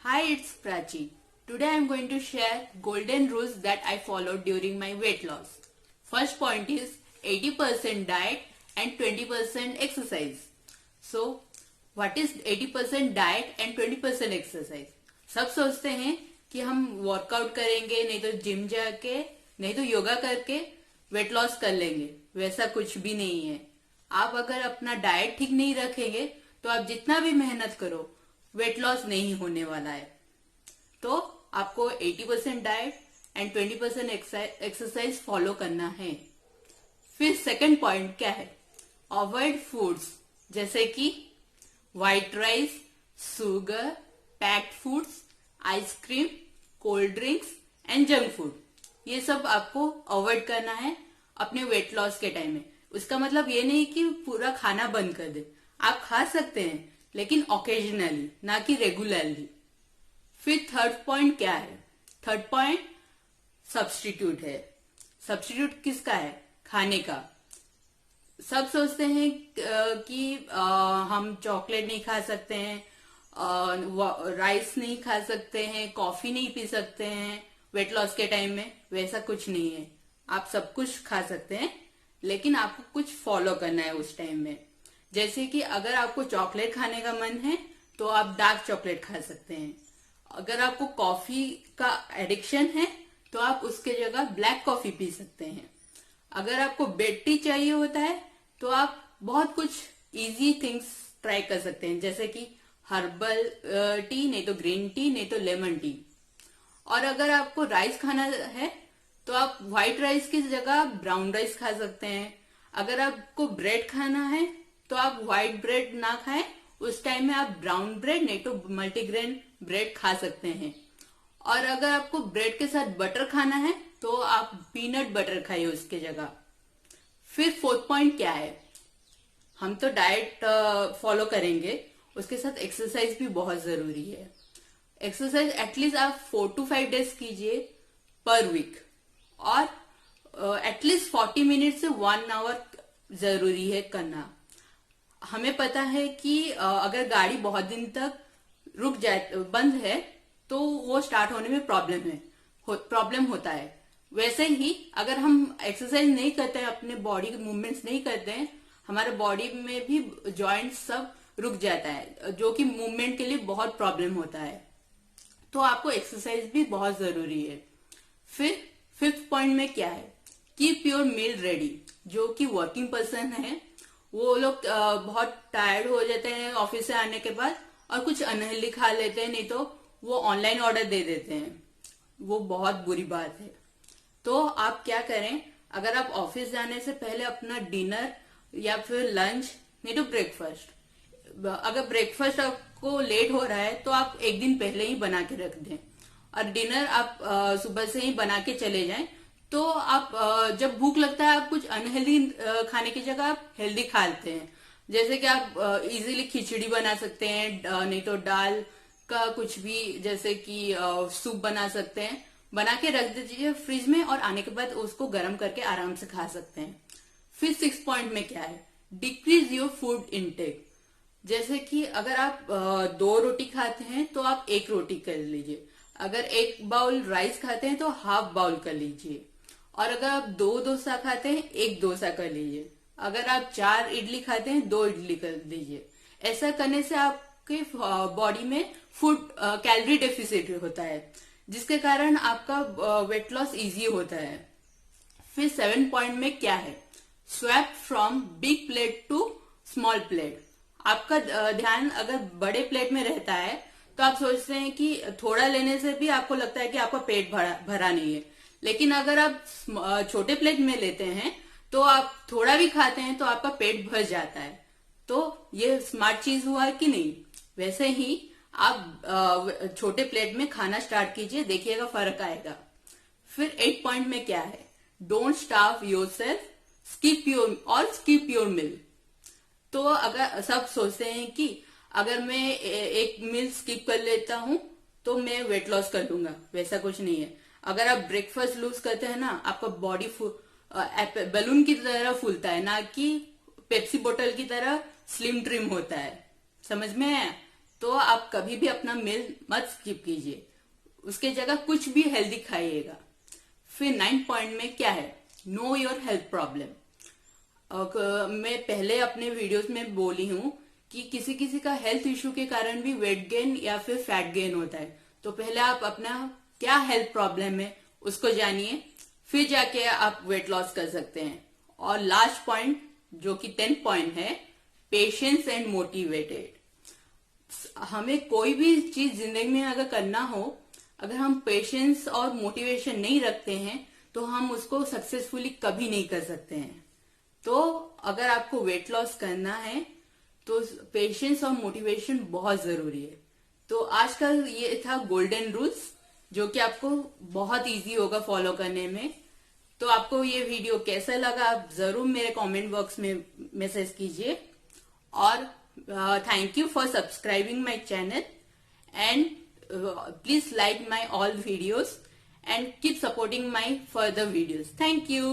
Hi, it's Prachi. Today I am going to share golden rules that I followed during my weight loss. First point is 80% diet and 20% exercise. So, what is 80% diet and 20% exercise? सब सोचते हैं कि हम workout करेंगे, नहीं तो gym जाके, नहीं तो योगा करके वेट लॉस कर लेंगे. वैसा कुछ भी नहीं है. आप अगर अपना डाइट ठीक नहीं रखेंगे तो आप जितना भी मेहनत करो वेट लॉस नहीं होने वाला है. तो आपको 80% डाइट एंड 20% एक्सरसाइज फॉलो करना है. फिर सेकंड पॉइंट क्या है? अवॉइड फूड्स जैसे कि white rice, sugar, packed foods, ice cream, cold drinks and junk food. ये सब आपको अवॉइड करना है अपने वेट लॉस के टाइम में. उसका मतलब ये नहीं कि पूरा खाना बंद कर दे. आप खा सकते हैं लेकिन ओकेजनली, ना कि रेगुलरली. फिर थर्ड पॉइंट क्या है? थर्ड पॉइंट सब्स्टिट्यूट है. सब्स्टिट्यूट किसका है? खाने का. सब सोचते हैं कि हम चॉकलेट नहीं खा सकते हैं, राइस नहीं खा सकते हैं, कॉफी नहीं पी सकते हैं वेट लॉस के टाइम में. वैसा कुछ नहीं है. आप सब कुछ खा सकते हैं लेकिन आपको कुछ फॉलो करना है उस टाइम में. जैसे कि अगर आपको चॉकलेट खाने का मन है तो आप डार्क चॉकलेट खा सकते हैं. अगर आपको कॉफी का एडिक्शन है तो आप उसके जगह ब्लैक कॉफी पी सकते हैं. अगर आपको बेड टी चाहिए होता है तो आप बहुत कुछ इजी थिंग्स ट्राई कर सकते हैं, जैसे कि हर्बल टी, नहीं तो ग्रीन टी, नहीं तो लेमन टी. और अगर आपको राइस खाना है तो आप व्हाइट राइस की जगह ब्राउन राइस खा सकते हैं. अगर आपको ब्रेड खाना है तो आप व्हाइट ब्रेड ना खाएं, उस टाइम में आप ब्राउन ब्रेड नहीं तो मल्टीग्रेन ब्रेड खा सकते हैं. और अगर आपको ब्रेड के साथ बटर खाना है तो आप पीनट बटर खाइए उसके जगह. फिर फोर्थ पॉइंट क्या है? हम तो डाइट फॉलो करेंगे, उसके साथ एक्सरसाइज भी बहुत जरूरी है. एक्सरसाइज एटलीस्ट आप 4 to 5 डेज कीजिए पर वीक, और एटलीस्ट 40 मिनट से 1 आवर जरूरी है करना. हमें पता है कि अगर गाड़ी बहुत दिन तक रुक जाए, बंद है, तो वो स्टार्ट होने में प्रॉब्लम होता है. वैसे ही अगर हम एक्सरसाइज नहीं करते हैं, अपने बॉडी के मूवमेंट्स नहीं करते हैं, हमारे बॉडी में भी जॉइंट सब रुक जाता है, जो कि मूवमेंट के लिए बहुत प्रॉब्लम होता है. तो आपको एक्सरसाइज भी बहुत जरूरी है. फिर फिफ्थ पॉइंट में क्या है? Keep your meal ready. जो कि वर्किंग पर्सन है वो लोग बहुत टायर्ड हो जाते हैं ऑफिस से आने के बाद और कुछ अनहेल्दी खा लेते हैं, नहीं तो वो ऑनलाइन ऑर्डर दे देते हैं. वो बहुत बुरी बात है. तो आप क्या करें? अगर आप ऑफिस जाने से पहले अपना डिनर या फिर लंच, नहीं तो ब्रेकफास्ट, अगर ब्रेकफास्ट आपको लेट हो रहा है तो आप एक दिन पहले ही बना के रख दें, और डिनर आप सुबह से ही बना के चले जाएं. तो आप जब भूख लगता है आप कुछ अनहेल्दी खाने की जगह आप हेल्दी खा लेते हैं. जैसे कि आप इजीली खिचड़ी बना सकते हैं, नहीं तो दाल का कुछ भी, जैसे कि सूप बना सकते हैं. बना के रख दीजिए फ्रिज में और आने के बाद उसको गर्म करके आराम से खा सकते हैं. फिर 6 पॉइंट में क्या है? Decrease your food intake. जैसे कि अगर आप 2 रोटी खाते हैं तो आप 1 रोटी कर लीजिए. अगर 1 बाउल राइस खाते हैं तो हाफ बाउल कर लीजिए. और अगर आप 2 डोसा खाते हैं 1 डोसा कर लीजिए. अगर आप 4 इडली खाते हैं 2 इडली कर लीजिए. ऐसा करने से आपके बॉडी में फूड कैलोरी डेफिसिट होता है, जिसके कारण आपका वेट लॉस इजी होता है. फिर 7 पॉइंट में क्या है? Swap from big plate to small plate. आपका ध्यान अगर बड़े प्लेट में रहता है तो आप सोचते हैं कि थोड़ा लेने से भी आपको लगता है कि आपका पेट भरा नहीं है. लेकिन अगर आप छोटे प्लेट में लेते हैं तो आप थोड़ा भी खाते हैं तो आपका पेट भर जाता है. तो ये स्मार्ट चीज हुआ कि नहीं? वैसे ही आप छोटे प्लेट में खाना स्टार्ट कीजिए, देखिएगा फर्क आएगा. फिर 8 पॉइंट में क्या है? Don't starve yourself, skip your meal. तो अगर सब सोचते हैं कि अगर मैं एक मील स्किप कर लेता हूं तो मैं वेट लॉस कर लूंगा. वैसा कुछ नहीं है. अगर आप ब्रेकफास्ट लूज करते हैं ना, आपका बॉडी बैलून की तरह फूलता है, ना कि पेप्सी बोतल की तरह स्लिम ट्रिम होता है. समझ में आया? तो आप कभी भी अपना मील मत स्किप कीजिए, उसके जगह कुछ भी हेल्दी खाइएगा। फिर 9 पॉइंट में क्या है, नो योर हेल्थ प्रॉब्लम। मैं पहले अपने वीडियोस में बोली हूं कि किसी किसी का हेल्थ इश्यू के कारण भी वेट गेन या फिर फैट गेन होता है। तो पहले आप अपना क्या हेल्थ प्रॉब्लम है उसको जानिए, फिर जाके आप वेट लॉस कर सकते हैं। और लास्ट पॉइंट जो कि 10 पॉइंट है, पेशेंस एंड मोटिवेटेड। हमें कोई भी चीज जिंदगी में अगर करना हो, अगर हम पेशेंस और मोटिवेशन नहीं रखते हैं तो हम उसको सक्सेसफुली कभी नहीं कर सकते हैं। तो अगर आपको वेट लॉस करना है तो पेशेंस और मोटिवेशन बहुत जरूरी है। तो आज का ये था गोल्डन रूल्स, जो कि आपको बहुत इजी होगा फॉलो करने में। तो आपको ये वीडियो कैसा लगा आप जरूर मेरे कमेंट बॉक्स में मैसेज कीजिए। और thank you for subscribing my channel, and please like my all videos and keep supporting my further videos. Thank you.